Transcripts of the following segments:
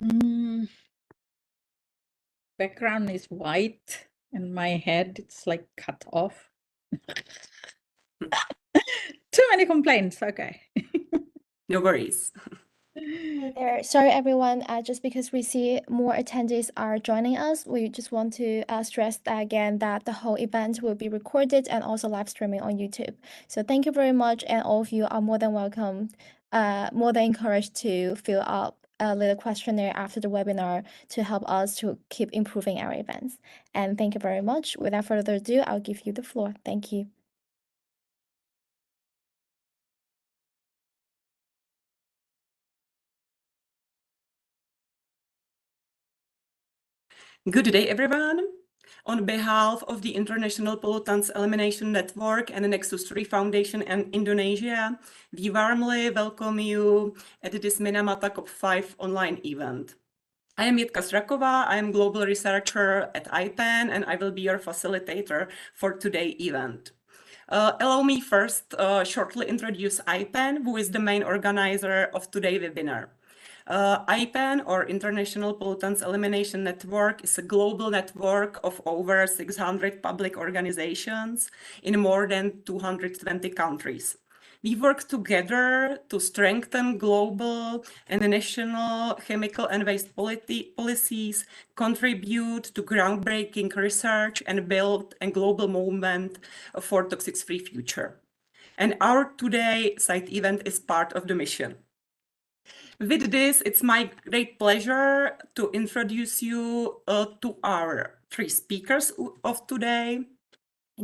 Mm, background is white and my head it's like cut off. Too many complaints. Okay. No worries. Hi there. Sorry, everyone. Just because we see more attendees are joining us, we just want to stress that again that the whole event will be recorded and also live streaming on YouTube. So thank you very much, and all of you are more than welcome, more than encouraged to fill out a little questionnaire after the webinar to help us to keep improving our events. And thank you very much. Without further ado, I'll give you the floor. Thank you. Good day, everyone. On behalf of the International Pollutants Elimination Network and the Nexus 3 Foundation in Indonesia, we warmly welcome you at this Minamata COP5 online event. I am Jitka Strakova. I am Global Researcher at IPAN, and I will be your facilitator for today's event. Allow me first shortly introduce IPAN, who is the main organizer of today's webinar. IPAN, or International Pollutants Elimination Network, is a global network of over 600 public organizations in more than 220 countries. We work together to strengthen global and national chemical and waste policies, contribute to groundbreaking research, and build a global movement for toxic-free future. And our today site event is part of the mission. With this, it's my great pleasure to introduce you to our three speakers of today.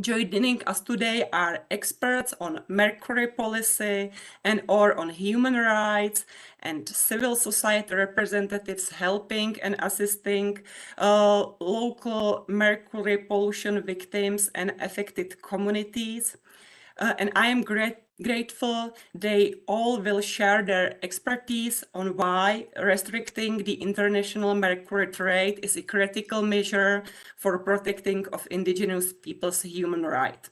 Joining us today are experts on Mercury policy and or on human rights and civil society representatives helping and assisting local mercury pollution victims and affected communities. And I am grateful they all will share their expertise on why restricting the international mercury trade is a critical measure for protecting of indigenous people's human rights.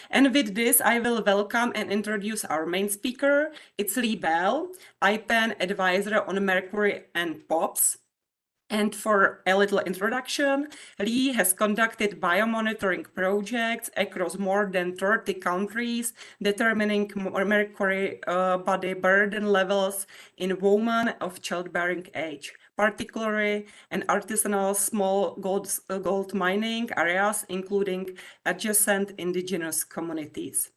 And with this, I will welcome and introduce our main speaker. It's Lee Bell, IPAN advisor on mercury and POPs. And for a little introduction, Lee has conducted biomonitoring projects across more than 30 countries, determining mercury body burden levels in women of childbearing age, particularly in artisanal small gold mining areas, including adjacent indigenous communities.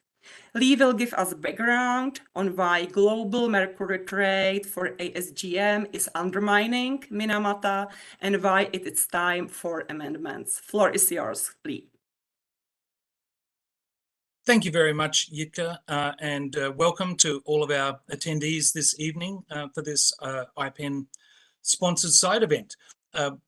Lee will give us background on why global mercury trade for ASGM is undermining Minamata and why it is time for amendments. Floor is yours, Lee. Thank you very much, Jitka, and welcome to all of our attendees this evening for this IPAN sponsored side event.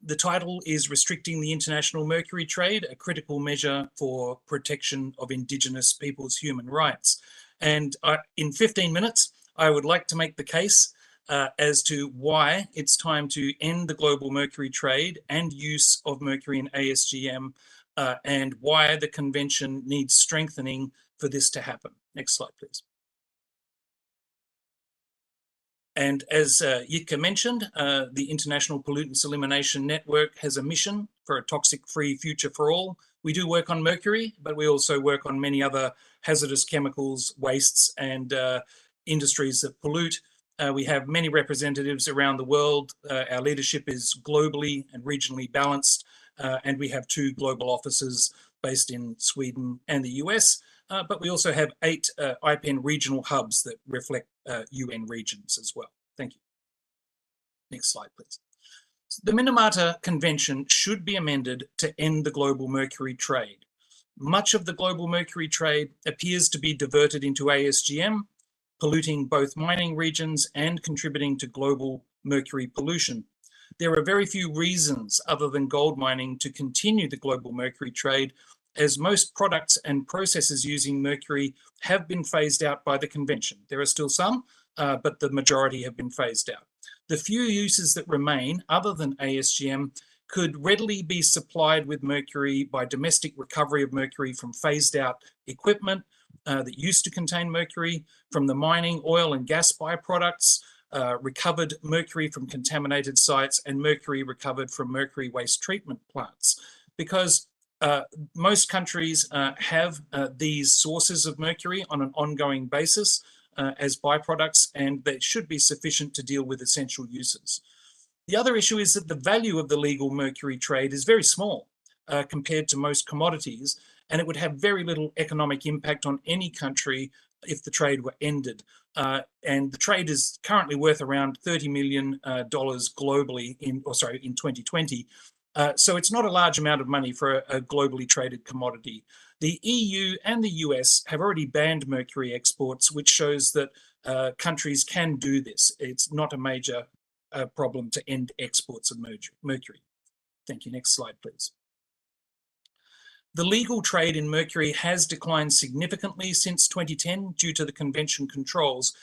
The title is Restricting the International Mercury Trade, a critical measure for protection of Indigenous people's human rights. And in 15 minutes, I would like to make the case as to why it's time to end the global mercury trade and use of mercury in ASGM, and why the convention needs strengthening for this to happen. Next slide, please. And as Jitka mentioned, the International Pollutants Elimination Network has a mission for a toxic-free future for all. We do work on mercury, but we also work on many other hazardous chemicals, wastes, and industries that pollute. We have many representatives around the world. Our leadership is globally and regionally balanced, and we have 2 global offices based in Sweden and the US. But we also have 8 IPAN regional hubs that reflect UN regions as well. Thank you. Next slide, please. The Minamata Convention should be amended to end the global mercury trade. Much of the global mercury trade appears to be diverted into ASGM, polluting both mining regions and contributing to global mercury pollution. There are very few reasons other than gold mining to continue the global mercury trade, as most products and processes using mercury have been phased out by the convention. There are still some, but the majority have been phased out. The few uses that remain, other than ASGM, could readily be supplied with mercury by domestic recovery of mercury from phased out equipment that used to contain mercury, from the mining, oil and gas byproducts, recovered mercury from contaminated sites, and mercury recovered from mercury waste treatment plants. Because most countries have these sources of mercury on an ongoing basis as byproducts, and they should be sufficient to deal with essential uses. The other issue is that the value of the legal mercury trade is very small compared to most commodities, and it would have very little economic impact on any country if the trade were ended. And the trade is currently worth around $30 million globally in 2020. So it's not a large amount of money for a globally traded commodity. The EU and the US have already banned mercury exports, which shows that countries can do this. It's not a major problem to end exports of mercury. Thank you. Next slide, please. The legal trade in mercury has declined significantly since 2010 due to the convention controls,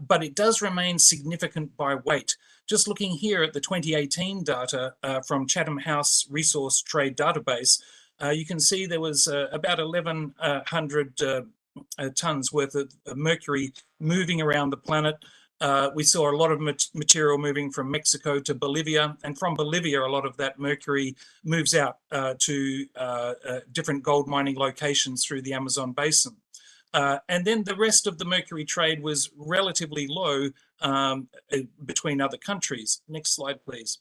but it does remain significant by weight. Just looking here at the 2018 data from Chatham House Resource Trade Database, you can see there was about 1,100 tons worth of mercury moving around the planet. We saw a lot of material moving from Mexico to Bolivia, and from Bolivia, a lot of that mercury moves out to different gold mining locations through the Amazon basin. And then the rest of the mercury trade was relatively low between other countries. Next slide, please.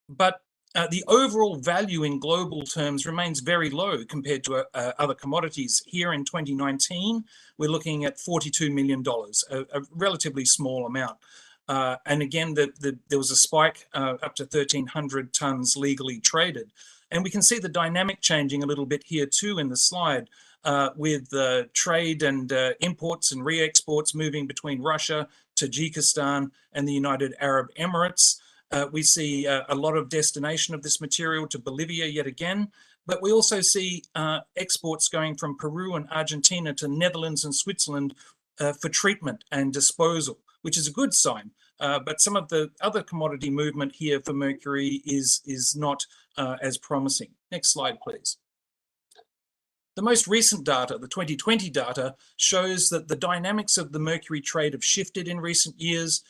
But the overall value in global terms remains very low compared to other commodities. Here in 2019, we're looking at $42 million, a relatively small amount. And again, there was a spike up to 1,300 tons legally traded. And we can see the dynamic changing a little bit here too in the slide with trade and imports and re-exports moving between Russia, Tajikistan, and the United Arab Emirates. We see a lot of destination of this material to Bolivia yet again, but we also see exports going from Peru and Argentina to Netherlands and Switzerland for treatment and disposal, which is a good sign. But some of the other commodity movement here for mercury is not as promising. Next slide, please. The most recent data, the 2020 data, shows that the dynamics of the mercury trade have shifted in recent years,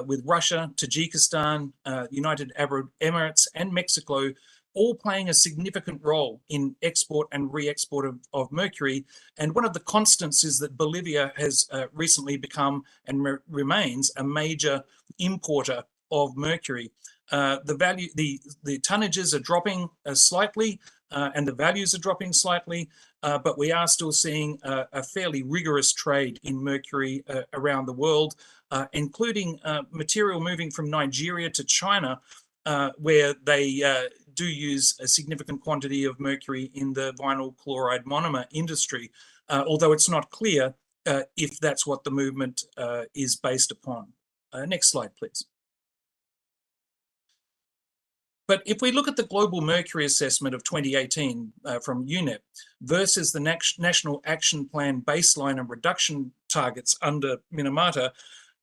with Russia, Tajikistan, United Arab Emirates, and Mexico all playing a significant role in export and re-export of mercury. And one of the constants is that Bolivia has recently become and remains a major importer of mercury. The tonnages are dropping slightly, and the values are dropping slightly, but we are still seeing a fairly rigorous trade in mercury around the world, including material moving from Nigeria to China, where they do use a significant quantity of mercury in the vinyl chloride monomer industry, although it's not clear if that's what the movement is based upon. Next slide, please. But if we look at the global mercury assessment of 2018 from UNEP versus the National Action Plan baseline and reduction targets under Minamata,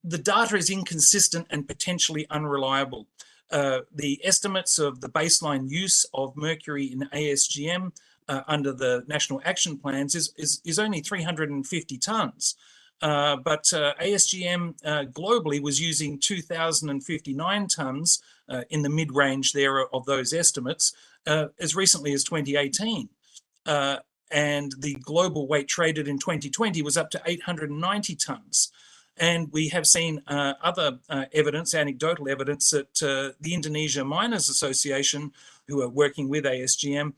the data is inconsistent and potentially unreliable. The estimates of the baseline use of mercury in ASGM under the National Action Plans is only 350 tons. But ASGM globally was using 2,059 tons in the mid-range there of those estimates as recently as 2018. And the global weight traded in 2020 was up to 890 tons. And we have seen other evidence, anecdotal evidence, that the Indonesia Miners Association, who are working with ASGM,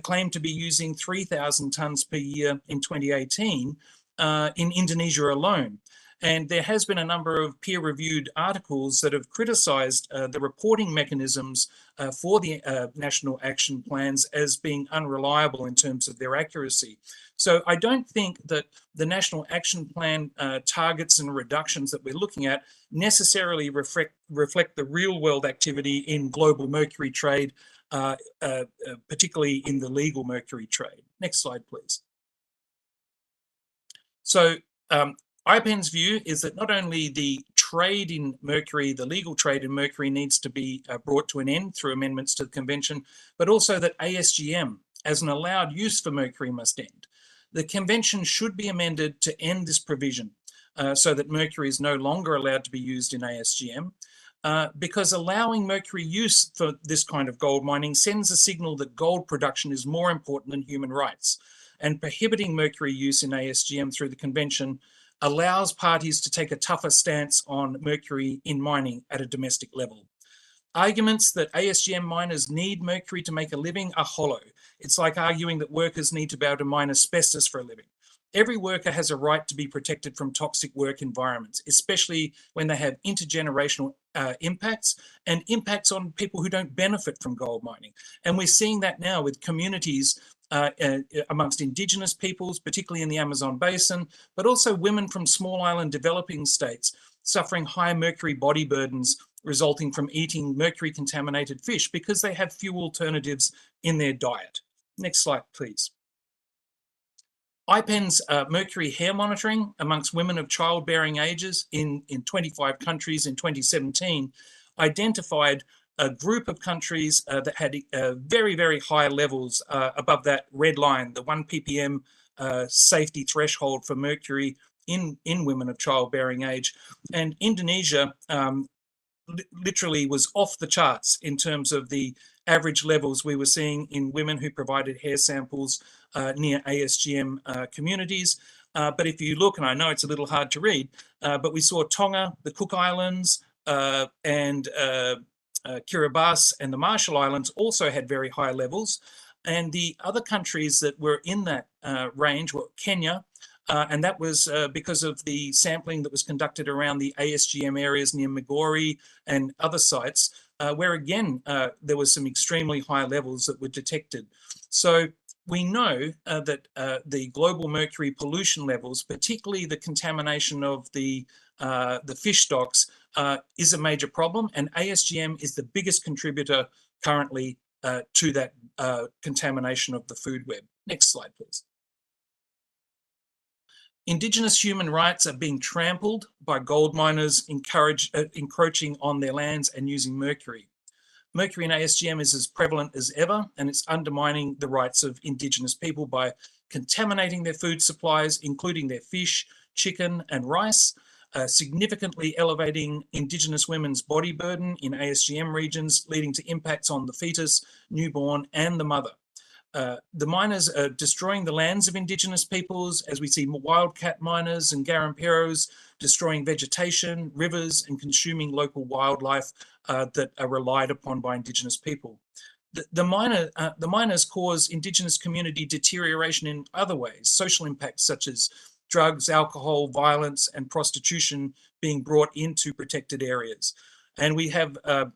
claim to be using 3,000 tons per year in 2018 in Indonesia alone. And there has been a number of peer-reviewed articles that have criticized the reporting mechanisms for the national action plans as being unreliable in terms of their accuracy. So I don't think that the National Action Plan targets and reductions that we're looking at necessarily reflect the real-world activity in global mercury trade, particularly in the legal mercury trade. Next slide, please. So IPEN's view is that not only the trade in mercury, the legal trade in mercury needs to be brought to an end through amendments to the convention, but also that ASGM as an allowed use for mercury must end. The convention should be amended to end this provision. so that mercury is no longer allowed to be used in ASGM. Because allowing mercury use for this kind of gold mining sends a signal that gold production is more important than human rights. And prohibiting mercury use in ASGM through the convention allows parties to take a tougher stance on mercury in mining at a domestic level. Arguments that ASGM miners need mercury to make a living are hollow. It's like arguing that workers need to be able to mine asbestos for a living. Every worker has a right to be protected from toxic work environments, especially when they have intergenerational impacts and impacts on people who don't benefit from gold mining. And we're seeing that now with communities amongst Indigenous peoples, particularly in the Amazon basin, but also women from small island developing states suffering high mercury body burdens resulting from eating mercury contaminated fish because they have few alternatives in their diet. Next slide, please. IPEN's mercury hair monitoring amongst women of childbearing ages in 25 countries in 2017 identified a group of countries that had very, very high levels above that red line, the 1 ppm safety threshold for mercury in women of childbearing age. And Indonesia literally was off the charts in terms of the average levels we were seeing in women who provided hair samples near ASGM communities. But if you look, and I know it's a little hard to read, but we saw Tonga, the Cook Islands, and Kiribati and the Marshall Islands also had very high levels. And the other countries that were in that range were Kenya, and that was because of the sampling that was conducted around the ASGM areas near Migori and other sites, where again, there was some extremely high levels that were detected. So we know that the global mercury pollution levels, particularly the contamination of the fish stocks, is a major problem, and ASGM is the biggest contributor currently to that contamination of the food web. Next slide, please. Indigenous human rights are being trampled by gold miners encroaching on their lands and using mercury. Mercury in ASGM is as prevalent as ever, and it's undermining the rights of Indigenous people by contaminating their food supplies, including their fish, chicken, and rice, significantly elevating Indigenous women's body burden in ASGM regions, leading to impacts on the fetus, newborn, and the mother. The miners are destroying the lands of Indigenous peoples, as we see wildcat miners and garimperos destroying vegetation, rivers, and consuming local wildlife that are relied upon by Indigenous people. The miners cause Indigenous community deterioration in other ways, social impacts such as drugs, alcohol, violence, and prostitution being brought into protected areas. And we have a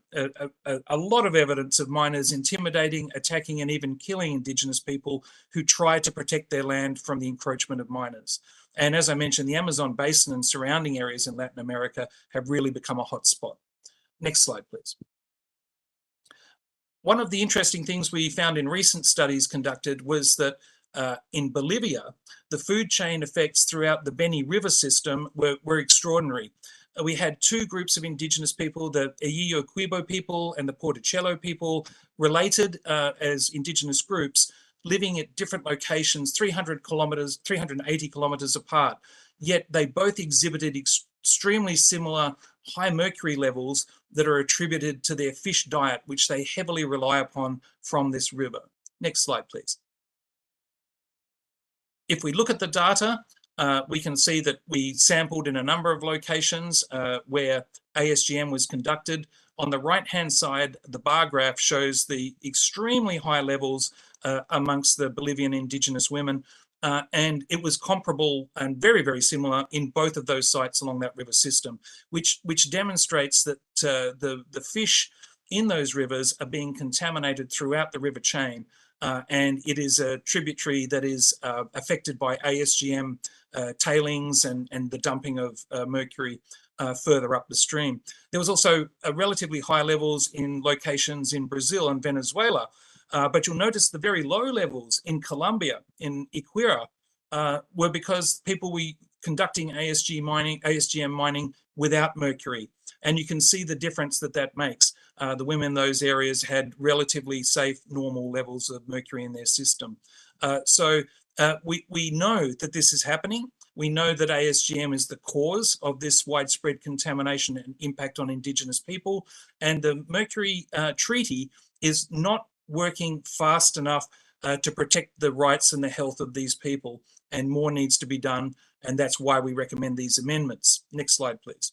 lot of evidence of miners intimidating, attacking, and even killing Indigenous people who try to protect their land from the encroachment of miners. And as I mentioned, the Amazon basin and surrounding areas in Latin America have really become a hot spot. Next slide, please. One of the interesting things we found in recent studies conducted was that in Bolivia, the food chain effects throughout the Beni River system were extraordinary. We had two groups of Indigenous people, the Eyiyo Quibo people and the Portichello people, related as Indigenous groups, living at different locations, 380 kilometers apart. Yet they both exhibited extremely similar high mercury levels that are attributed to their fish diet, which they heavily rely upon from this river. Next slide, please. If we look at the data, we can see that we sampled in a number of locations where ASGM was conducted. On the right-hand side, the bar graph shows the extremely high levels amongst the Bolivian Indigenous women, and it was comparable and very, very similar in both of those sites along that river system, which demonstrates that the fish in those rivers are being contaminated throughout the river chain, and it is a tributary that is affected by ASGM tailings and the dumping of mercury further up the stream. There was also relatively high levels in locations in Brazil and Venezuela, but you'll notice the very low levels in Colombia, in Iquira, were because people were conducting ASGM mining without mercury. And you can see the difference that that makes. The women in those areas had relatively safe, normal levels of mercury in their system. So we know that this is happening. We know that ASGM is the cause of this widespread contamination and impact on Indigenous people. And the Mercury Treaty is not working fast enough to protect the rights and the health of these people. And more needs to be done. And that's why we recommend these amendments. Next slide, please.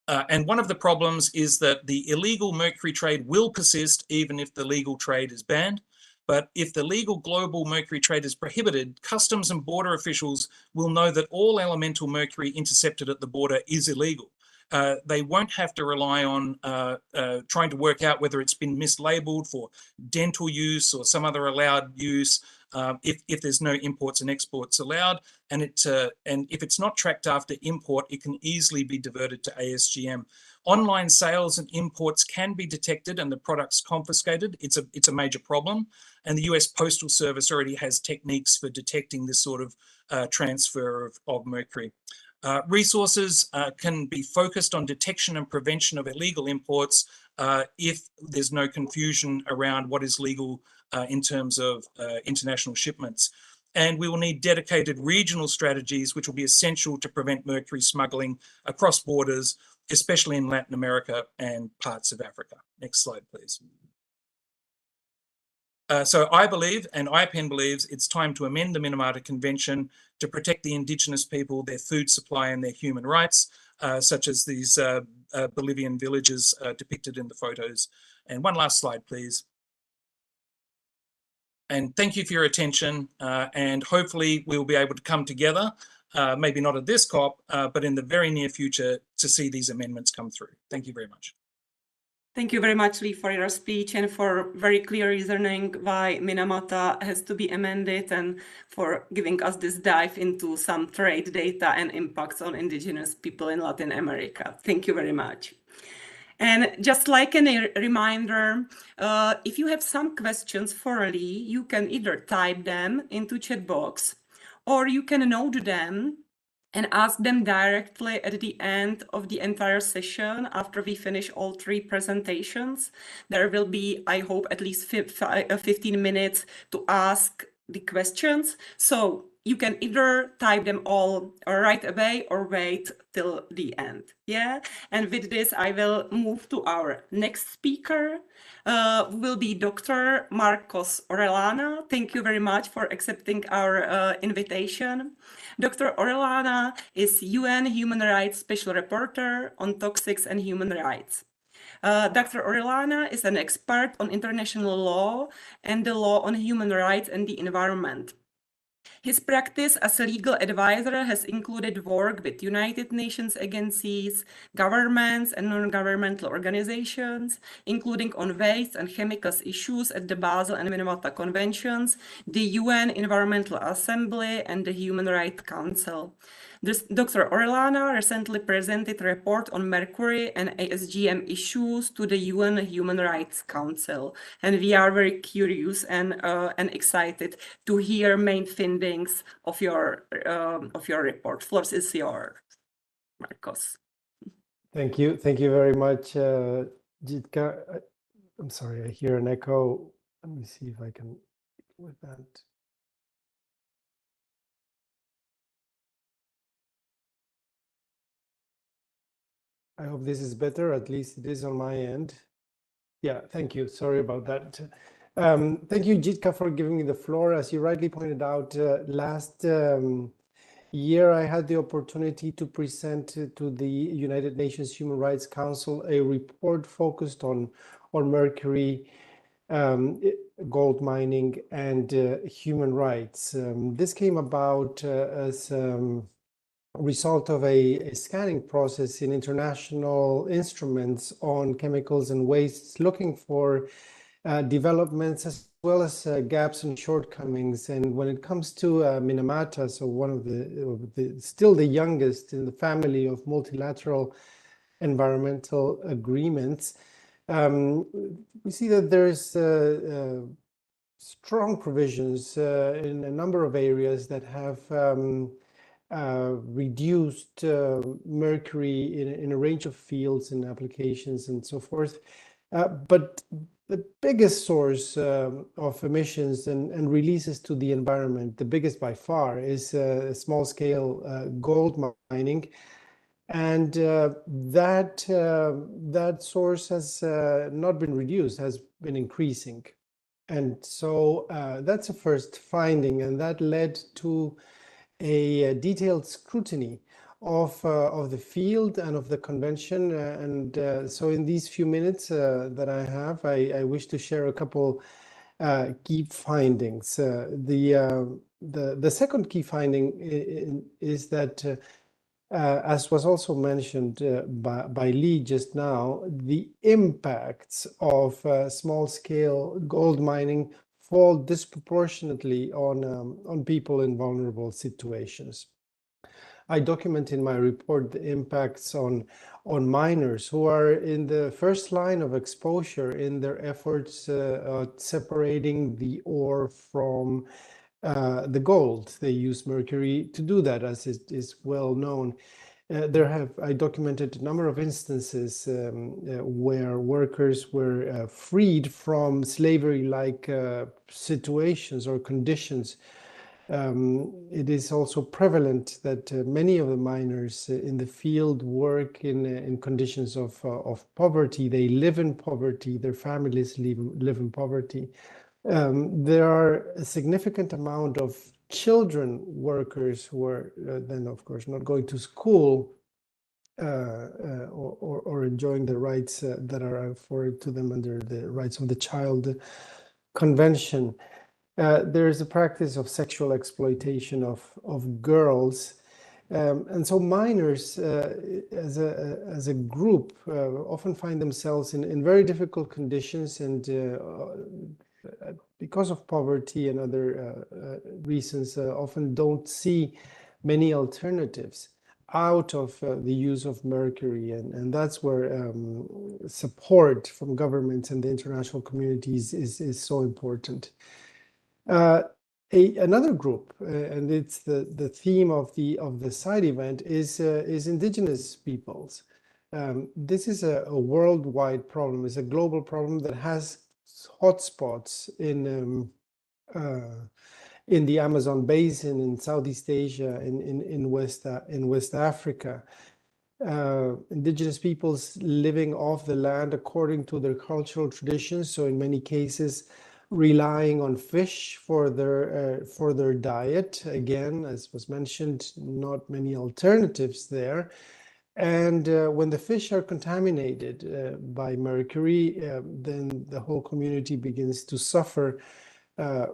And one of the problems is that the illegal mercury trade will persist even if the legal trade is banned. But if the legal global mercury trade is prohibited, customs and border officials will know that all elemental mercury intercepted at the border is illegal. They won't have to rely on trying to work out whether it's been mislabeled for dental use or some other allowed use if there's no imports and exports allowed. And if it's not tracked after import, it can easily be diverted to ASGM. Online sales and imports can be detected and the products confiscated. It's a major problem. And the US Postal Service already has techniques for detecting this sort of transfer of mercury. Resources can be focused on detection and prevention of illegal imports if there's no confusion around what is legal in terms of international shipments. And we will need dedicated regional strategies, which will be essential to prevent mercury smuggling across borders, especially in Latin America and parts of Africa. Next slide, please. So I believe, and IPEN believes, it's time to amend the Minamata Convention to protect the Indigenous people, their food supply and their human rights, such as these Bolivian villages depicted in the photos. And one last slide, please. And thank you for your attention. And hopefully we'll be able to come together, maybe not at this COP, but in the very near future to see these amendments come through. Thank you very much. Thank you very much, Lee, for your speech and for very clear reasoning why Minamata has to be amended and for giving us this dive into some trade data and impacts on Indigenous people in Latin America. Thank you very much. And just like a reminder, if you have some questions for Lee, you can either type them into chat box or you can note them and ask them directly at the end of the entire session after we finish all three presentations. There will be, I hope, at least 15 minutes to ask the questions. So you can either type them all right away or wait till the end. Yeah. And with this, I will move to our next speaker, will be Dr. Marcos Orellana. Thank you very much for accepting our invitation. Dr. Orellana is UN Human Rights Special Reporter on Toxics and Human Rights. Dr. Orellana is an expert on international law and the law on human rights and the environment. His practice as a legal advisor has included work with United Nations agencies, governments, and non-governmental organizations, including on waste and chemicals issues at the Basel and Minamata Conventions, the UN Environmental Assembly, and the Human Rights Council. Dr. Orellana recently presented a report on Mercury and ASGM issues to the UN Human Rights Council, and we are very curious and excited to hear main findings of your report. Floor is yours, Marcos. Thank you very much, Jitka. I'm sorry, I hear an echo. Let me see if I can with that. I hope this is better, at least it is on my end. Yeah, thank you. Sorry about that. Thank you, Jitka, for giving me the floor. As you rightly pointed out, last year I had the opportunity to present to the United Nations Human Rights Council a report focused on mercury, gold mining, and human rights. This came about as result of a scanning process in international instruments on chemicals and wastes, looking for developments as well as gaps and shortcomings. And when it comes to Minamata, so one of the still the youngest in the family of multilateral environmental agreements, we see that there's strong provisions in a number of areas that have reduced mercury in a range of fields and applications and so forth. But the biggest source of emissions and releases to the environment, the biggest by far, is small-scale gold mining. And that source has not been reduced, has been increasing. And so that's a first finding, and that led to a detailed scrutiny of the field and of the convention. So in these few minutes that I have, I wish to share a couple key findings. The second key finding is that as was also mentioned by Lee just now, the impacts of small-scale gold mining fall disproportionately on people in vulnerable situations. I document in my report the impacts on miners who are in the first line of exposure in their efforts at separating the ore from the gold. They use mercury to do that, as it is well known. I documented a number of instances where workers were freed from slavery-like situations or conditions. It is also prevalent that many of the miners in the field work in conditions of poverty. They live in poverty. Their families live in poverty. There are a significant amount of children workers who are then, of course, not going to school or enjoying the rights that are afforded to them under the Rights of the Child Convention. There is a practice of sexual exploitation of girls. And so miners as a group often find themselves in very difficult conditions, and because of poverty and other reasons, often don't see many alternatives out of the use of mercury. And that's where support from governments and the international communities is so important. Another group, and it's the theme of the side event, is indigenous peoples. This is a worldwide problem. It's a global problem that has hotspots in the Amazon basin, in Southeast Asia, in West Africa. Indigenous peoples living off the land according to their cultural traditions. So in many cases, relying on fish for their diet. Again, as was mentioned, not many alternatives there. And when the fish are contaminated by mercury, then the whole community begins to suffer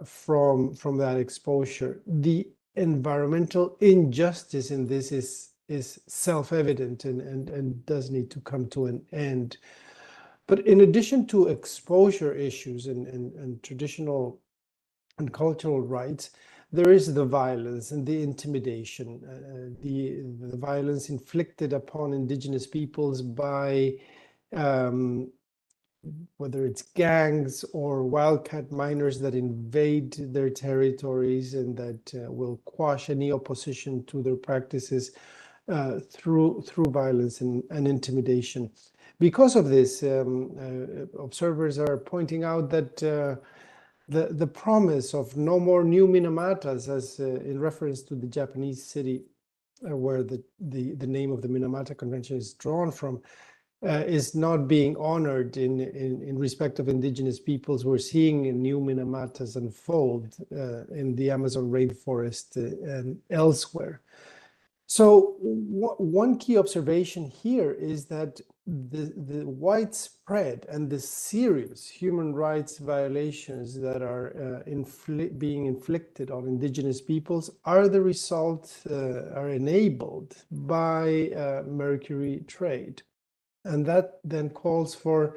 from that exposure. The environmental injustice in this is self-evident and does need to come to an end. But in addition to exposure issues and traditional and cultural rights, there is the violence and the intimidation, the violence inflicted upon indigenous peoples by whether it's gangs or wildcat miners that invade their territories and that will quash any opposition to their practices through violence and intimidation. Because of this, observers are pointing out that the promise of no more new Minamatas, as in reference to the Japanese city where the name of the Minamata Convention is drawn from, is not being honored in respect of indigenous peoples. We're seeing new Minamatas unfold in the Amazon rainforest and elsewhere. So one key observation here is that the widespread and the serious human rights violations that are being inflicted on indigenous peoples are the result, are enabled by mercury trade. And that then calls for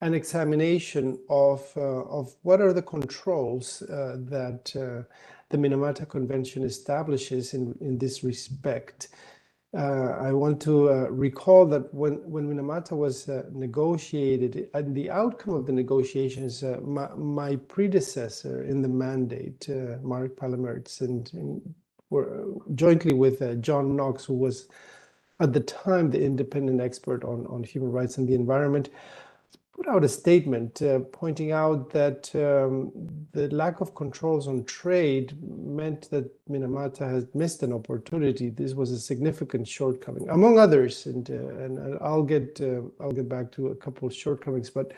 an examination of what are the controls that the Minamata Convention establishes in this respect. I want to recall that when Minamata was negotiated, and the outcome of the negotiations, my predecessor in the mandate, Mark Palamertz, and jointly with John Knox, who was at the time the independent expert on human rights and the environment, put out a statement pointing out that the lack of controls on trade meant that Minamata has missed an opportunity. This was a significant shortcoming, among others, and I'll get back to a couple of shortcomings, but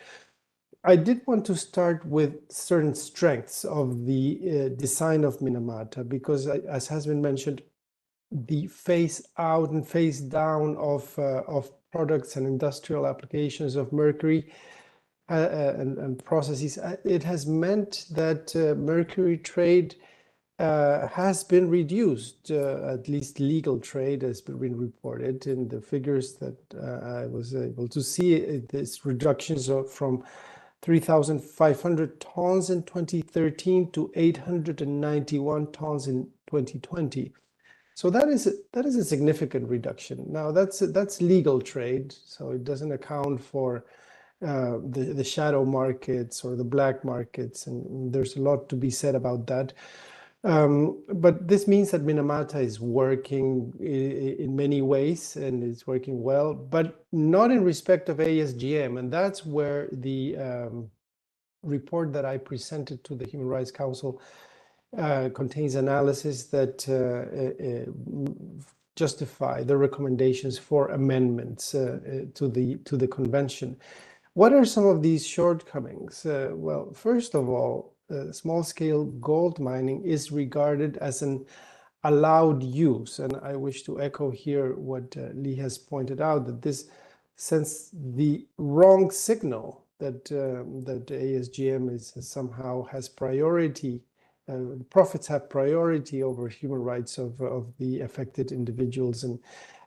I did want to start with certain strengths of the design of Minamata, because as has been mentioned, the phase out and phase down of products and industrial applications of Mercury and processes, it has meant that Mercury trade has been reduced. At least legal trade has been reported in the figures that I was able to see. This reductions from 3,500 tons in 2013 to 891 tons in 2020. So that is a significant reduction. Now that's legal trade, so it doesn't account for the shadow markets or the black markets, and there's a lot to be said about that. But this means that Minamata is working in many ways and it's working well, but not in respect of ASGM, and that's where the report that I presented to the Human Rights Council contains analysis that justify the recommendations for amendments to the convention. What are some of these shortcomings? Well, first of all, small-scale gold mining is regarded as an allowed use, and I wish to echo here what Lee has pointed out, that this sends the wrong signal that ASGM is somehow has priority. Profits have priority over human rights of the affected individuals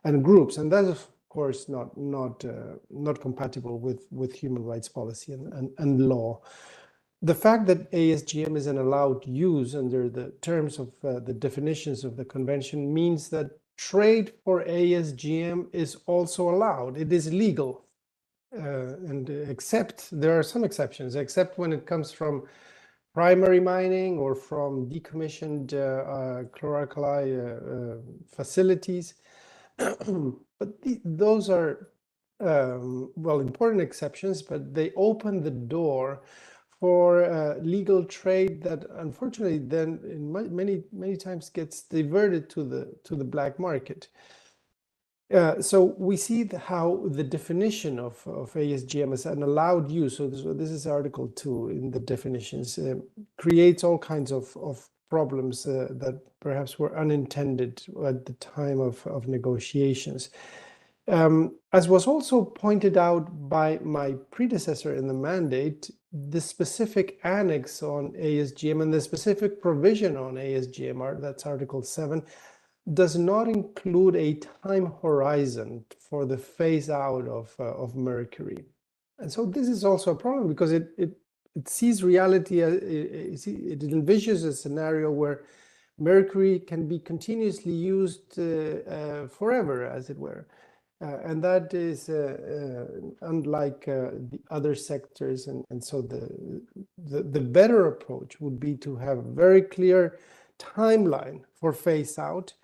and groups, and that is of course not compatible with human rights policy and law. The fact that ASGM is an allowed use under the terms of the definitions of the convention means that trade for ASGM is also allowed. It is legal, and except there are some exceptions, except when it comes from primary mining or from decommissioned chlor-alkali facilities. But those are, well, important exceptions, but they open the door for legal trade that unfortunately then in many times gets diverted to the black market. So we see how the definition of ASGM as an allowed use, so this is Article 2 in the definitions, creates all kinds of problems that perhaps were unintended at the time of negotiations. As was also pointed out by my predecessor in the mandate, the specific annex on ASGM and the specific provision on ASGM, that's Article 7, does not include a time horizon for the phase out of Mercury. And so this is also a problem because it sees reality, it envisions a scenario where Mercury can be continuously used forever, as it were. And that is unlike the other sectors. And so the better approach would be to have a very clear timeline for phase out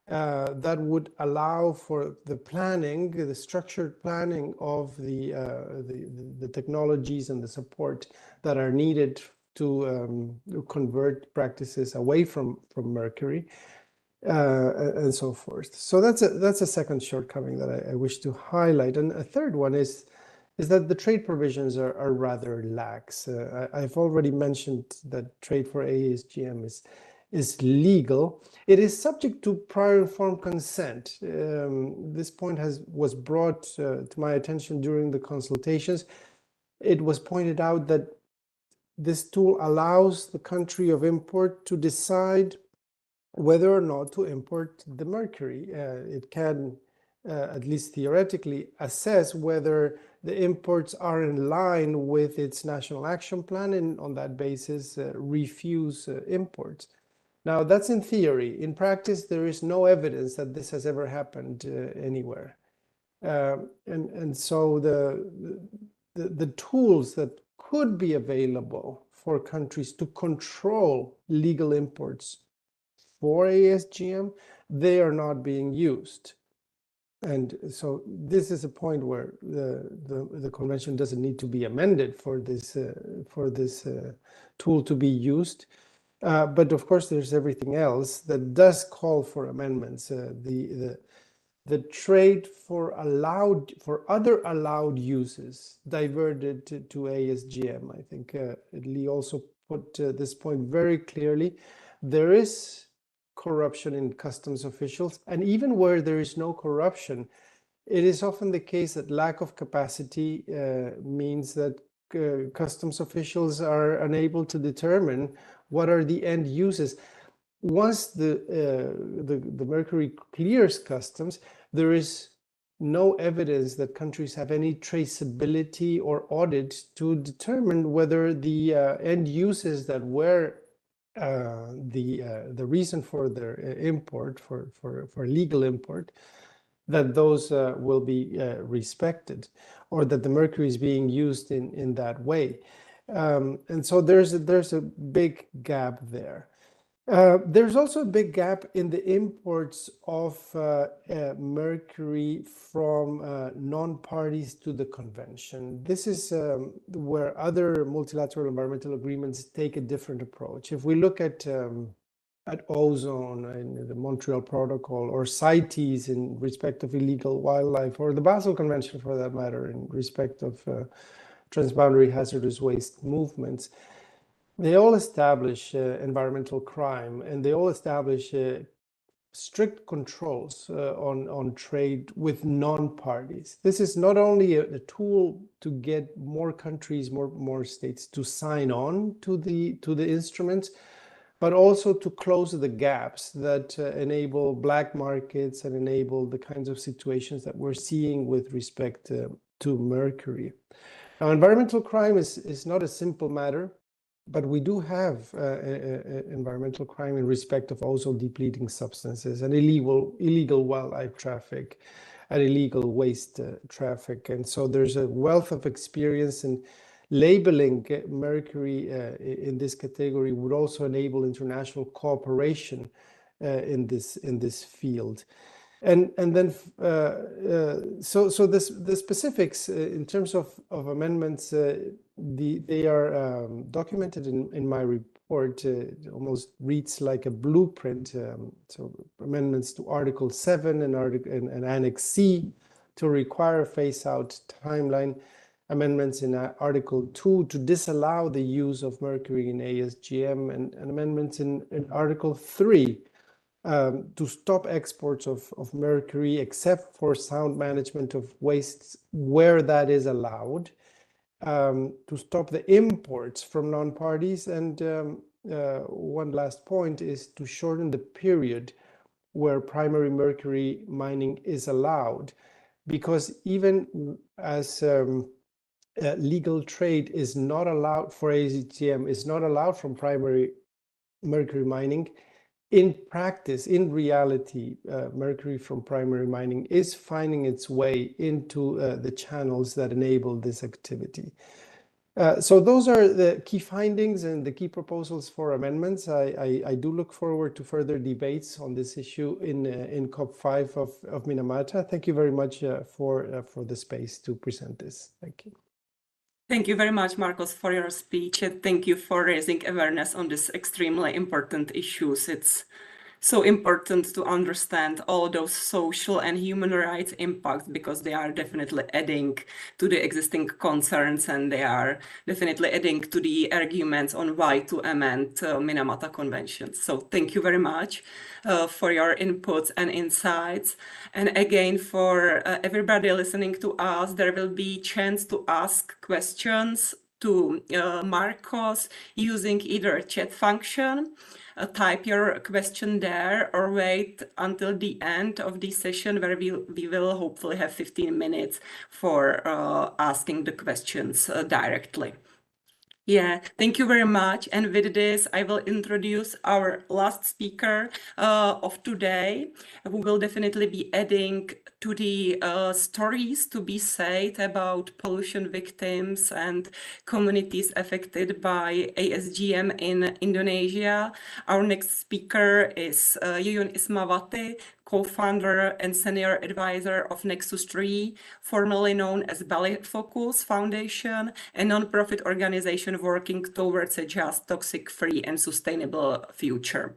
that would allow for the planning, the structured planning of the technologies and the support that are needed to convert practices away from Mercury and so forth. So that's a second shortcoming that I wish to highlight. And a third one is that the trade provisions are rather lax. I've already mentioned that trade for ASGM is legal. It is subject to prior informed consent. This point was brought to my attention during the consultations. It was pointed out that this tool allows the country of import to decide whether or not to import the mercury. It can, at least theoretically, assess whether the imports are in line with its national action plan and on that basis refuse imports. Now, that's in theory. In practice, there is no evidence that this has ever happened anywhere. And so the tools that could be available for countries to control legal imports for ASGM, they are not being used. And so this is a point where the convention doesn't need to be amended for this tool to be used. But of course, there's everything else that does call for amendments. The trade for other allowed uses diverted to ASGM. I think Lee also put this point very clearly. There is corruption in customs officials, and even where there is no corruption, it is often the case that lack of capacity means that customs officials are unable to determine what are the end uses. Once the Mercury clears customs, there is no evidence that countries have any traceability or audit to determine whether the end uses that were the reason for their import, for legal import, that those will be respected, or that the mercury is being used in that way. And so there's a big gap there. There's also a big gap in the imports of mercury from non-parties to the convention. This is where other multilateral environmental agreements take a different approach. If we look at ozone and the Montreal Protocol, or CITES in respect of illegal wildlife, or the Basel Convention for that matter in respect of transboundary hazardous waste movements, they all establish environmental crime, and they all establish strict controls on trade with non-parties. This is not only a tool to get more countries, more states to sign on to the instruments, but also to close the gaps that enable black markets and enable the kinds of situations that we're seeing with respect to mercury. Now, environmental crime is not a simple matter, but we do have environmental crime in respect of ozone depleting substances and illegal wildlife traffic and illegal waste traffic. And so there's a wealth of experience, and labeling mercury in this category would also enable international cooperation in this field. And then so the specifics in terms of amendments, they are documented in my report. It almost reads like a blueprint. So amendments to Article 7 and Annex C to require a phase-out timeline. Amendments in Article 2 to disallow the use of mercury in ASGM, and amendments in Article 3 to stop exports of mercury except for sound management of wastes where that is allowed, to stop the imports from non-parties, and one last point is to shorten the period where primary mercury mining is allowed, because even as legal trade is not allowed for ASGM, is not allowed from primary mercury mining, in practice, in reality, mercury from primary mining is finding its way into the channels that enable this activity. So those are the key findings and the key proposals for amendments. I do look forward to further debates on this issue in COP5 of Minamata. Thank you very much for the space to present this. Thank you. Thank you very much, Marcos, for your speech, and thank you for raising awareness on these extremely important issues. It's so important to understand all those social and human rights impacts, because they are definitely adding to the existing concerns, and they are definitely adding to the arguments on why to amend Minamata Convention. So thank you very much for your inputs and insights. And again, for everybody listening to us, there will be chance to ask questions to Marcos using either chat function. Type your question there, or wait until the end of the session, where we will hopefully have 15 minutes for asking the questions directly. Yeah, thank you very much. And with this, I will introduce our last speaker of today, who will definitely be adding to the stories to be said about pollution victims and communities affected by ASGM in Indonesia. Our next speaker is Yuyun Ismawati, co-founder and senior advisor of Nexus 3, formerly known as Belly Focus Foundation, a nonprofit organization working towards a just, toxic-free and sustainable future.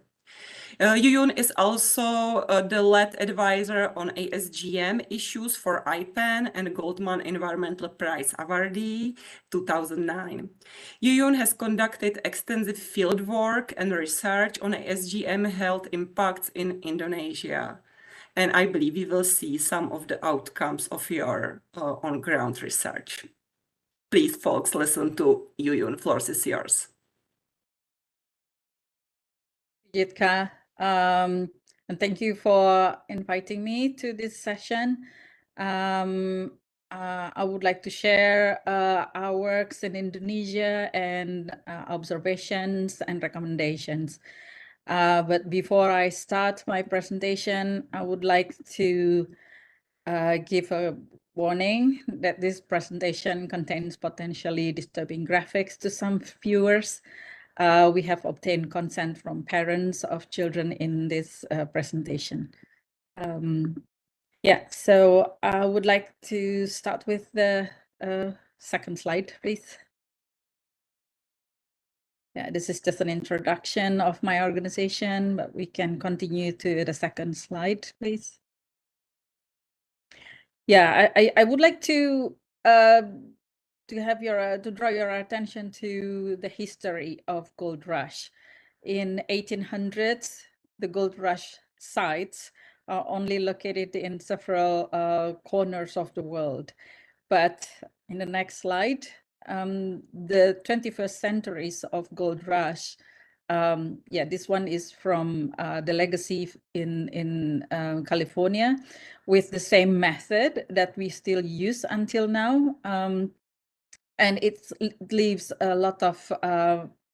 Yuyun is also the lead advisor on ASGM issues for IPAN and Goldman Environmental Prize Awardee 2009. Yuyun has conducted extensive field work and research on ASGM health impacts in Indonesia. And I believe we will see some of the outcomes of your on-ground research. Please, folks, listen to Yuyun. Floor is yours. Jitka, and thank you for inviting me to this session. I would like to share our works in Indonesia and observations and recommendations. But before I start my presentation, I would like to give a warning that this presentation contains potentially disturbing graphics to some viewers. We have obtained consent from parents of children in this presentation. Yeah, so I would like to start with the second slide, please. Yeah, this is just an introduction of my organization, but we can continue to the second slide, please. Yeah, I would like to have your to draw your attention to the history of gold rush. In 1800s, the gold rush sites are only located in several corners of the world. But in the next slide, the 21st centuries of gold rush. Yeah, this one is from the legacy in California, with the same method that we still use until now. And it leaves a lot of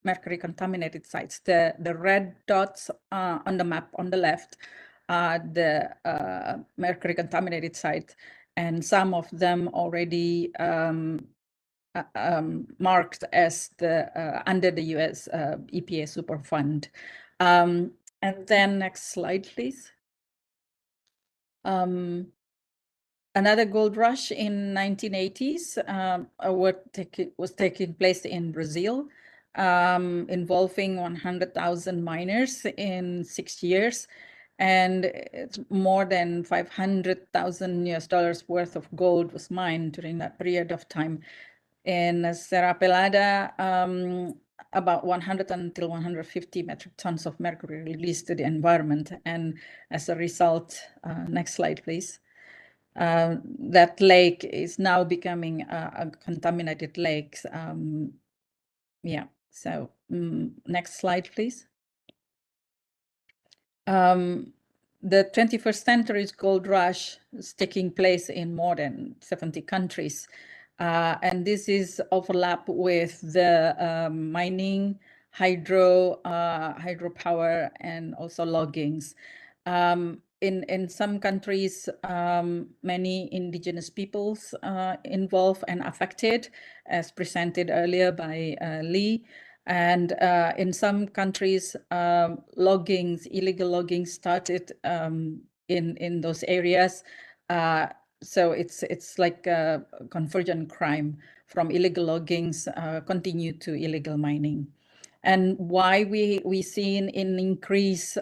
mercury contaminated sites. The red dots on the map on the left are the mercury contaminated sites, and some of them already marked as the under the US EPA Superfund. And then next slide, please. Another gold rush in 1980s was taking place in Brazil, involving 100,000 miners in 6 years, and it's more than $500,000 worth of gold was mined during that period of time. In Serra Pelada, about 100 until 150 metric tons of mercury released to the environment, and as a result, next slide, please. That lake is now becoming a contaminated lake. Yeah, so next slide, please. The 21st century's gold rush is taking place in more than 70 countries. And this is overlap with the mining, hydropower, and also loggings. In some countries, many indigenous peoples involved and affected, as presented earlier by Lee. And in some countries, illegal logging started in those areas. So it's like a convergent crime from illegal loggings continue to illegal mining. And why we seen an increase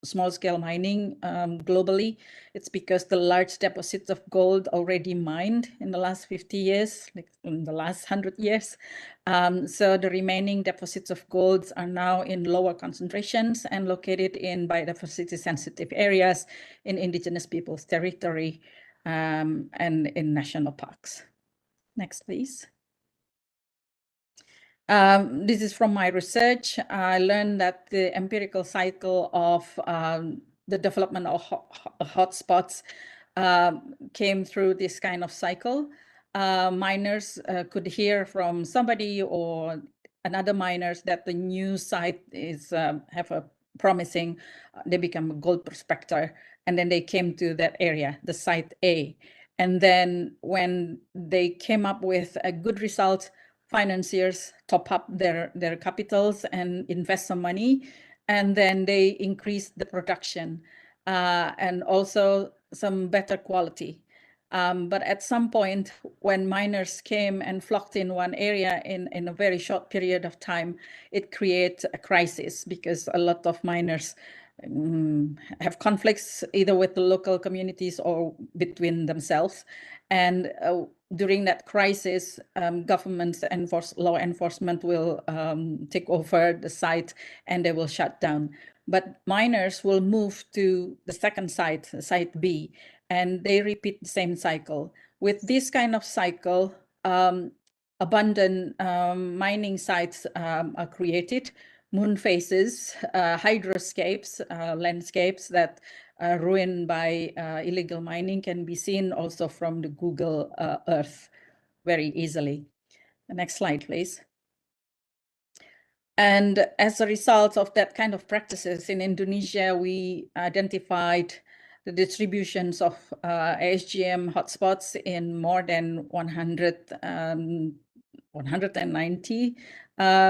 small-scale mining globally, it's because the large deposits of gold already mined in the last 50 years, like in the last 100 years. So the remaining deposits of gold are now in lower concentrations and located in biodiversity-sensitive areas in indigenous peoples' territory and in national parks. Next, please. This is from my research. I learned that the empirical cycle of the development of hotspots came through this kind of cycle. Miners could hear from somebody or another miners that the new site is have a promising, they become a gold prospector, and then they came to that area, the site A. And then when they came up with a good result, financiers top up their capitals and invest some money, and then they increase the production. and also some better quality. But at some point, when miners came and flocked in one area in a very short period of time, it created a crisis because a lot of miners have conflicts either with the local communities or between themselves. And during that crisis, government law enforcement will take over the site and they will shut down. But miners will move to the second site, site B, and they repeat the same cycle. With this kind of cycle, abundant mining sites are created, moon phases, hydroscapes, landscapes that are ruined by illegal mining can be seen also from the Google Earth very easily. The next slide, please. And as a result of that kind of practices in Indonesia, we identified the distributions of ASGM hotspots in more than 190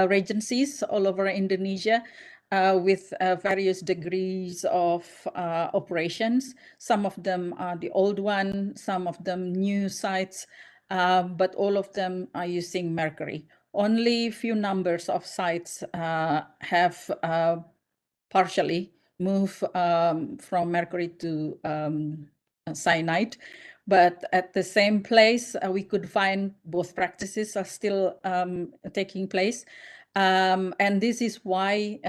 regencies all over Indonesia, with various degrees of operations. Some of them are the old one, some of them new sites, but all of them are using Mercury. Only few numbers of sites have partially moved from Mercury to cyanide. But at the same place, we could find both practices are still taking place. And this is why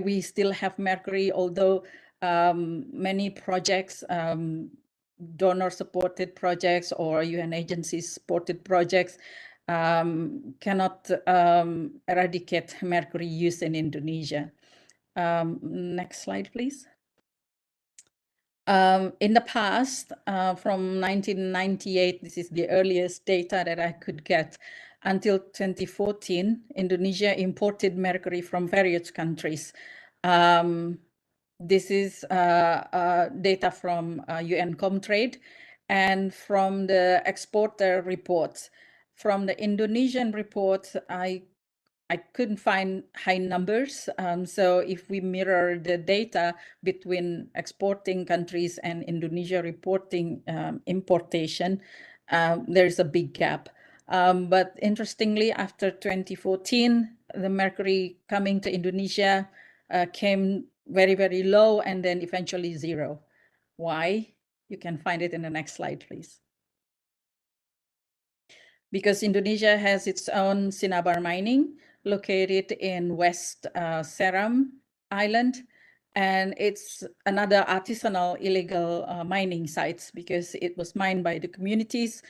we still have Mercury, although many projects, donor-supported projects or UN agency-supported projects cannot eradicate Mercury use in Indonesia. Next slide, please. In the past, from 1998, this is the earliest data that I could get, until 2014, Indonesia imported mercury from various countries. This is data from UN Comtrade and from the exporter reports. From the Indonesian report, I couldn't find high numbers. So if we mirror the data between exporting countries and Indonesia reporting importation, there's a big gap. But interestingly, after 2014, the mercury coming to Indonesia came very, very low and then eventually zero. Why? You can find it in the next slide, please. Because Indonesia has its own cinnabar mining located in West Seram Island. And it's another artisanal illegal mining sites because it was mined by the communities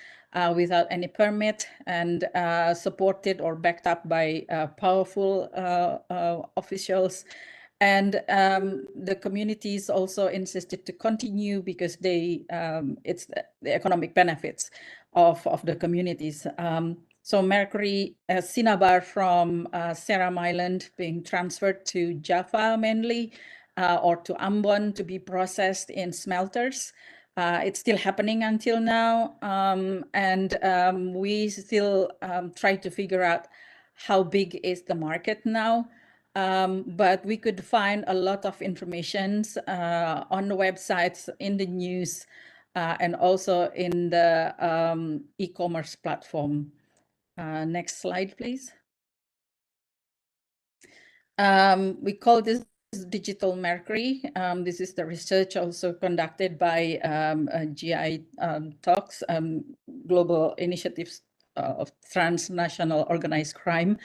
without any permit and supported or backed up by powerful officials. And the communities also insisted to continue because it's the economic benefits of the communities. So mercury cinnabar from Seram Island being transferred to Java mainly, or to Ambon to be processed in smelters. It's still happening until now. And we still try to figure out how big is the market now. But we could find a lot of information on the websites, in the news, and also in the e-commerce platform. Next slide, please. We call this digital mercury. This is the research also conducted by GI Talks, Global Initiatives of Transnational Organized Crime.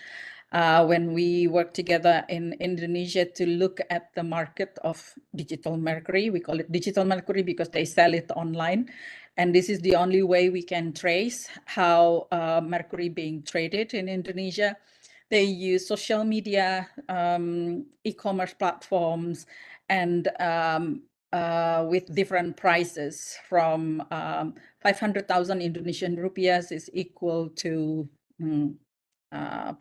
When we work together in Indonesia to look at the market of digital mercury. We call it digital mercury because they sell it online. And this is the only way we can trace how mercury being traded in Indonesia. They use social media, e-commerce platforms, and with different prices from 500,000 Indonesian rupiahs is equal to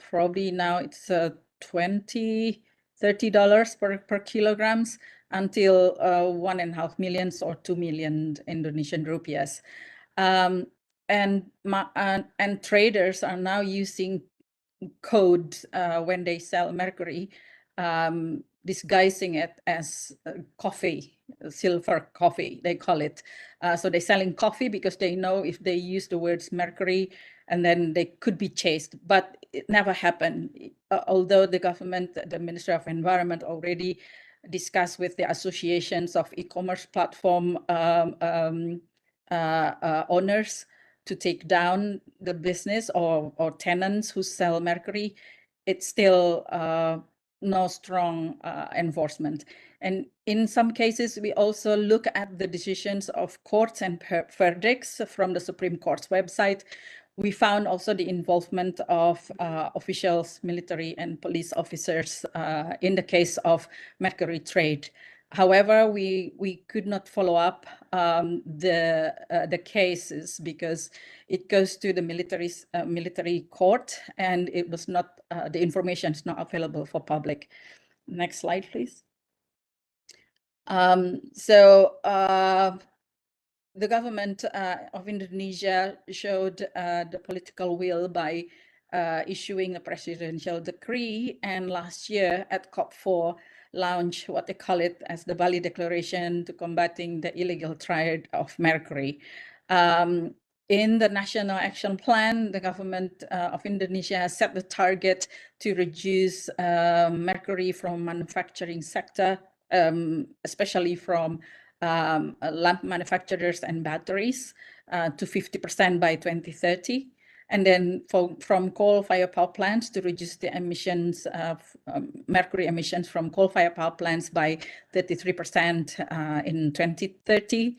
probably now it's $20, $30 per kilograms until 1.5 million or 2 million Indonesian rupiahs. And traders are now using code when they sell mercury disguising it as coffee, silver coffee, they call it. So they're selling coffee because they know if they use the words mercury, and then they could be chased, but it never happened. Although the government, the Ministry of Environment already discussed with the associations of e-commerce platform owners to take down the business or tenants who sell mercury, it's still no strong enforcement. And in some cases, we also look at the decisions of courts and verdicts from the Supreme Court's website. We found also the involvement of officials, military and police officers in the case of mercury trade. However, we could not follow up the cases because it goes to the military court, and it was not the information is not available for public. Next slide, please. The government of Indonesia showed the political will by issuing a presidential decree, and last year at COP4 launched what they call it as the Bali Declaration to combating the illegal trade of mercury. In the National Action Plan, the government of Indonesia has set the target to reduce mercury from manufacturing sector, especially from lamp manufacturers and batteries to 50% by 2030. And then from coal-fired power plants to reduce the emissions of mercury emissions from coal-fired power plants by 33% in 2030.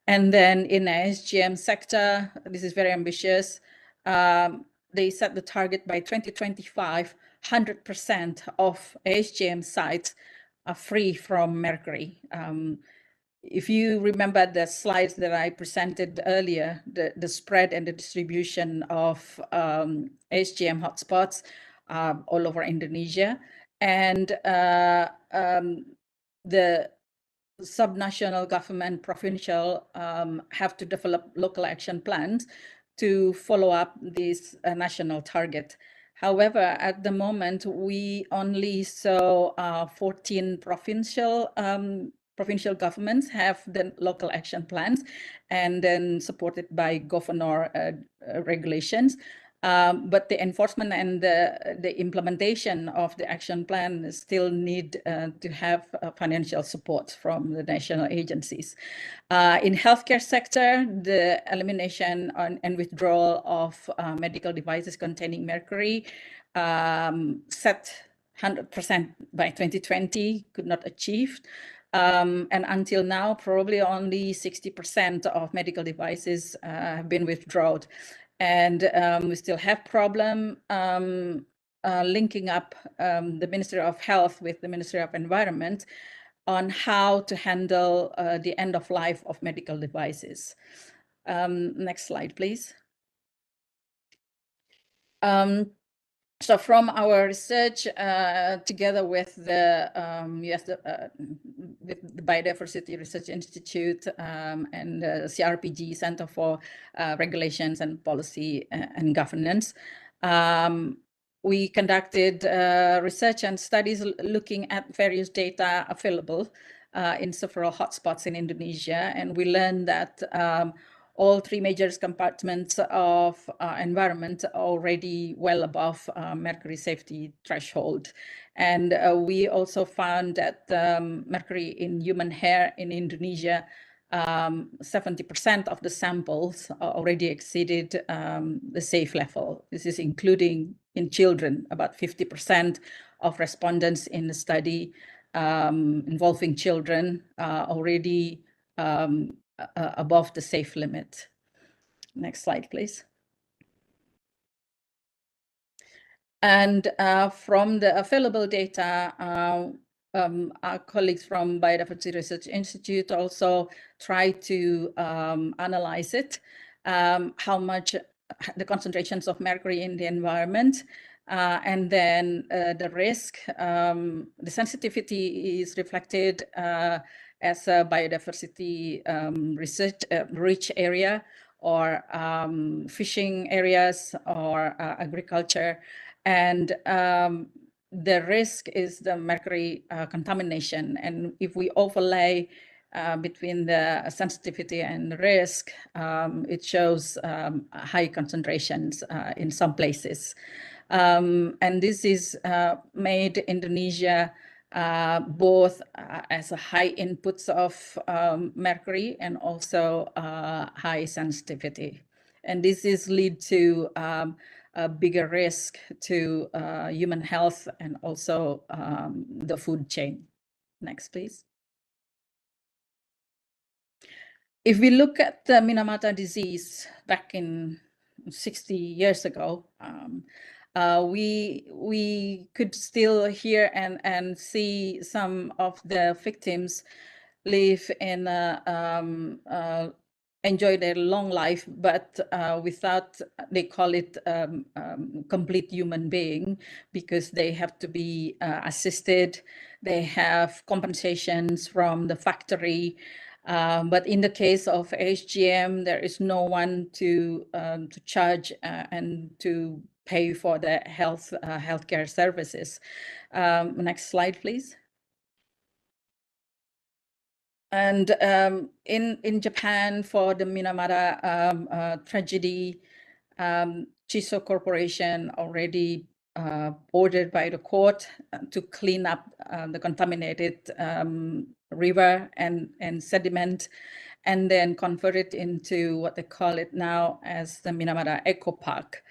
And then in the SGM sector, this is very ambitious. They set the target by 2025, 100% of SGM sites are free from mercury. If you remember the slides that I presented earlier, the spread and the distribution of SGM hotspots all over Indonesia, and the subnational government, provincial, have to develop local action plans to follow up this national target. However, at the moment, we only saw 14 provincial governments have the local action plans, and then supported by governor regulations. But the enforcement and the implementation of the action plan still need to have financial support from the national agencies. In healthcare sector, the elimination and withdrawal of medical devices containing mercury set 100% by 2020, could not achieve. And until now, probably only 60% of medical devices have been withdrawn. And we still have problem linking up the Ministry of Health with the Ministry of Environment on how to handle the end of life of medical devices. Next slide, please. So from our research, together with the with the Biodiversity Research Institute and the CRPG, Center for Regulations and Policy and Governance, we conducted research and studies looking at various data available in several hotspots in Indonesia, and we learned that all three major compartments of environment are already well above mercury safety threshold. And we also found that mercury in human hair in Indonesia, 70% of the samples already exceeded the safe level. This is including in children. About 50% of respondents in the study involving children already above the safe limit. Next slide, please. And from the available data, our colleagues from Biodiversity Research Institute also try to analyze it, how much the concentrations of mercury in the environment, and then the risk. The sensitivity is reflected as a biodiversity research rich area, or fishing areas, or agriculture. And the risk is the mercury contamination. And if we overlay between the sensitivity and risk, it shows high concentrations in some places. And this is made Indonesia both as a high inputs of mercury and also high sensitivity. And this is lead to a bigger risk to human health and also the food chain. Next, please. If we look at the Minamata disease back in 60 years ago, we could still hear and see some of the victims live in enjoy their long life, but without, they call it complete human being, because they have to be assisted. They have compensations from the factory. But in the case of HGM, there is no one to charge and to pay for the healthcare services. Next slide, please. And in Japan, for the Minamata tragedy, Chiso Corporation already ordered by the court to clean up the contaminated river and sediment, and then convert it into what they call it now as the Minamata Eco Park.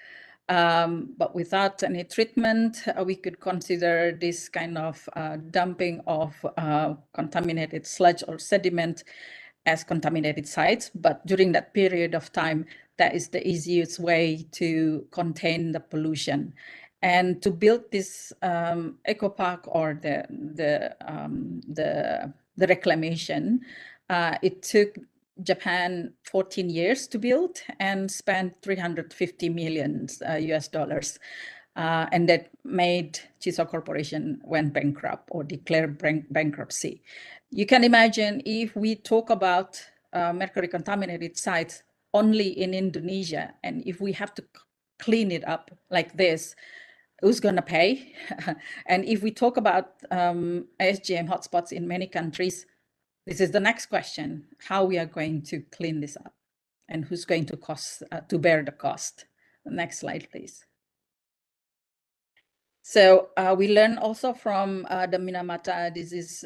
But without any treatment, we could consider this kind of dumping of contaminated sludge or sediment as contaminated sites. But during that period of time, that is the easiest way to contain the pollution. And to build this eco park or the reclamation, it took Japan 14 years to build and spent 350 million US dollars. And that made Chiso Corporation went bankrupt or declared bankruptcy. You can imagine if we talk about mercury contaminated sites only in Indonesia, and if we have to clean it up like this, who's going to pay? And if we talk about SGM hotspots in many countries, this is the next question: how we are going to clean this up, and who's going to bear the cost? Next slide, please. So we learn also from the Minamata disease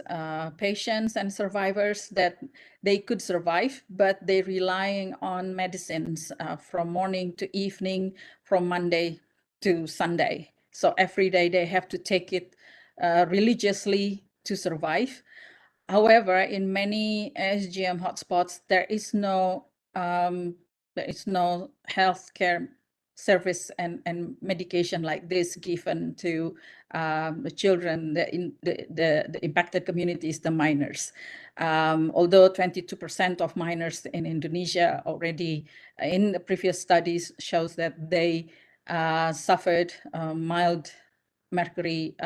patients and survivors that they could survive, but they're relying on medicines from morning to evening, from Monday to Sunday. So every day they have to take it religiously to survive. However, in many SGM hotspots, there is no healthcare service and medication like this given to the children, the impacted communities, the minors. Although 22% of minors in Indonesia already in the previous studies shows that they suffered mild mercury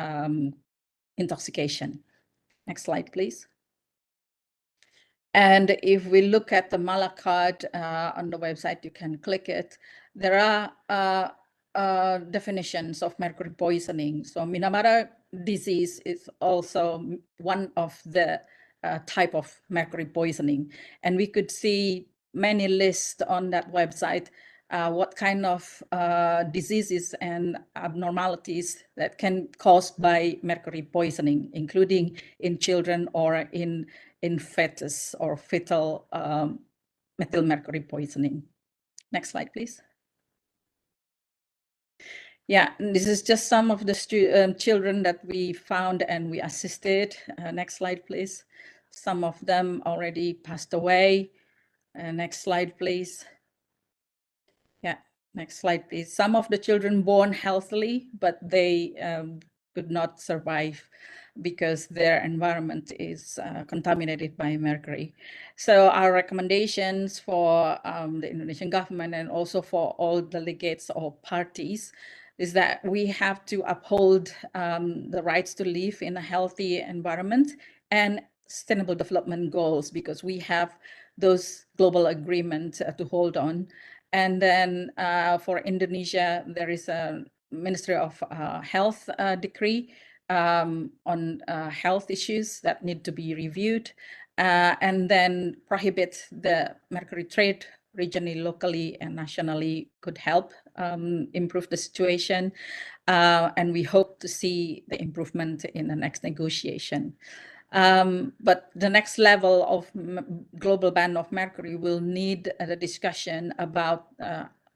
intoxication. Next slide, please. And if we look at the Malacard on the website, you can click it. There are definitions of mercury poisoning. So Minamata disease is also one of the type of mercury poisoning. And we could see many lists on that website what kind of diseases and abnormalities that can caused by mercury poisoning, including in children or in fetus or fetal methylmercury poisoning. Next slide, please. Yeah, this is just some of the children that we found and we assisted. Next slide, please. Some of them already passed away. Next slide, please. Yeah, next slide, please. Some of the children born healthily, but they could not survive because their environment is contaminated by mercury. So our recommendations for the Indonesian government and also for all delegates or parties is that we have to uphold the rights to live in a healthy environment and sustainable development goals, because we have those global agreements to hold on. And then for Indonesia, there is a Ministry of Health decree on health issues that need to be reviewed, and then prohibit the mercury trade regionally, locally, and nationally could help improve the situation. And we hope to see the improvement in the next negotiation. But the next level of global ban of mercury will need a discussion about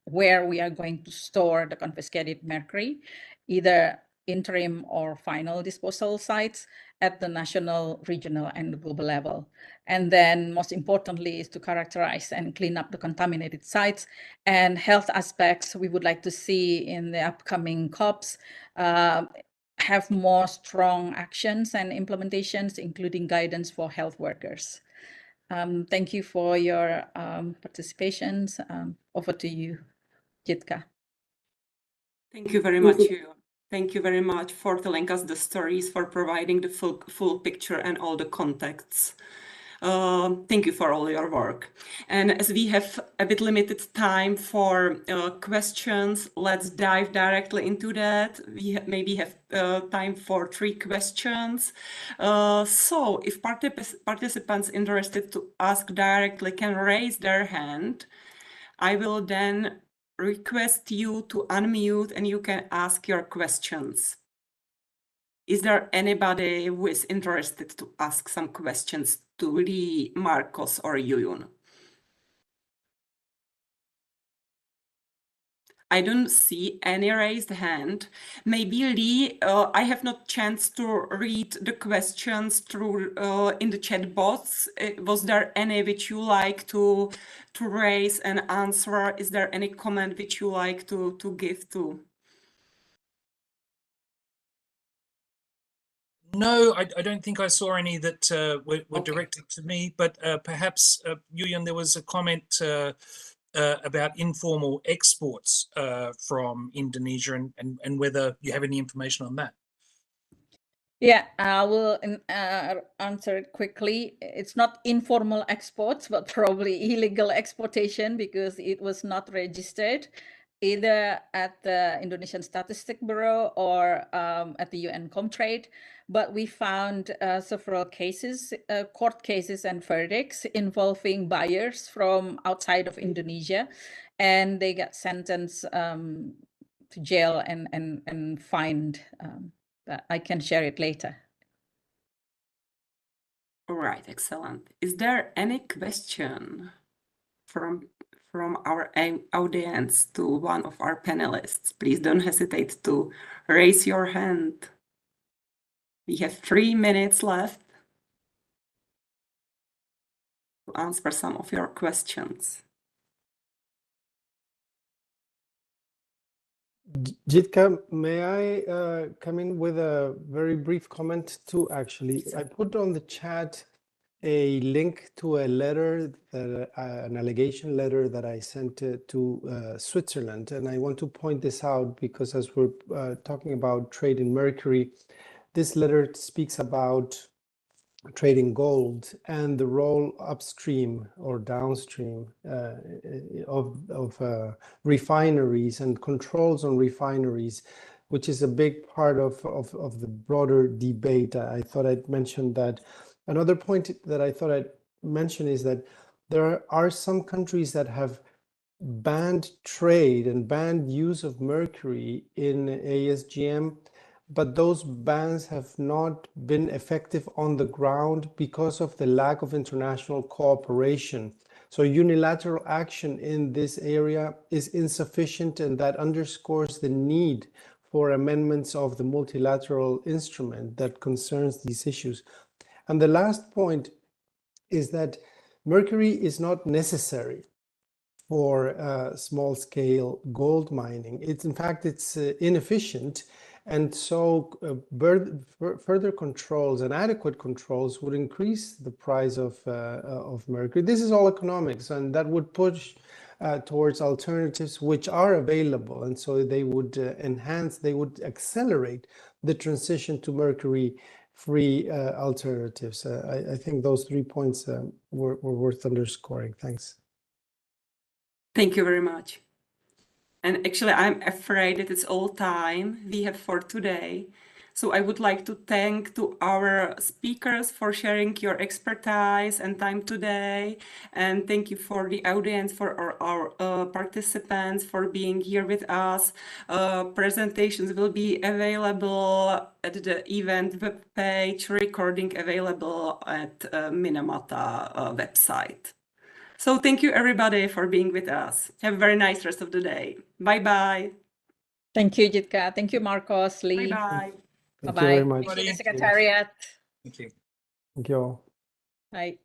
where we are going to store the confiscated mercury, either interim or final disposal sites at the national, regional, and global level. And then most importantly is to characterize and clean up the contaminated sites and health aspects we would like to see in the upcoming COPs. Have more strong actions and implementations, including guidance for health workers. Thank you for your participations. Over to you, Jitka. Thank you very much, you. Thank you very much for telling us the stories, for providing the full picture and all the contexts. Thank you for all your work. And as we have a bit limited time for questions, let's dive directly into that. We maybe have time for 3 questions. So if participants interested to ask directly can raise their hand, I will then request you to unmute and you can ask your questions. Is there anybody who is interested to ask some questions to Lee, Marcos, or Yuyun? I don't see any raised hand. Maybe Lee, I have not chance to read the questions through in the chat box. Was there any which you like to raise and answer? Is there any comment which you like to give to? No, I don't think I saw any that were Okay. directed to me, but perhaps, Yuyan, there was a comment about informal exports from Indonesia and whether you have any information on that. Yeah, I will answer it quickly. It's not informal exports, but probably illegal exportation because it was not registered either at the Indonesian Statistic Bureau or at the UN Comtrade. But we found several cases, court cases and verdicts involving buyers from outside of Indonesia, and they got sentenced to jail and fined. I can share it later. All right, excellent. Is there any question from our audience to one of our panelists? Please don't hesitate to raise your hand. We have 3 minutes left to answer some of your questions. Jitka, may I come in with a very brief comment too, actually? I put on the chat a link to a letter, an allegation letter that I sent to Switzerland. And I want to point this out because as we're talking about trade in mercury, this letter speaks about trading gold and the role upstream or downstream of refineries and controls on refineries, which is a big part of the broader debate. I thought I'd mention that. Another point that I thought I'd mention is that there are some countries that have banned trade and banned use of mercury in ASGM, but those bans have not been effective on the ground because of the lack of international cooperation. So unilateral action in this area is insufficient, and that underscores the need for amendments of the multilateral instrument that concerns these issues. And the last point is that mercury is not necessary for small-scale gold mining. In fact, it's inefficient, and so further controls and adequate controls would increase the price of mercury. This is all economics, and that would push towards alternatives which are available, and so they would they would accelerate the transition to mercury-free alternatives. I think those 3 points were worth underscoring. Thanks. Thank you very much. And actually, I'm afraid that it's all time we have for today. So I would like to thank to our speakers for sharing your expertise and time today. And thank you for the audience, for our participants for being here with us. Presentations will be available at the event web page, recording available at Minamata website. So thank you everybody for being with us. Have a very nice rest of the day. Bye-bye. Thank you, Jitka. Thank you, Marcos, Lee. Bye-bye. Thank you very much. Thank you, the Secretariat. Thank you. Thank you all. Bye.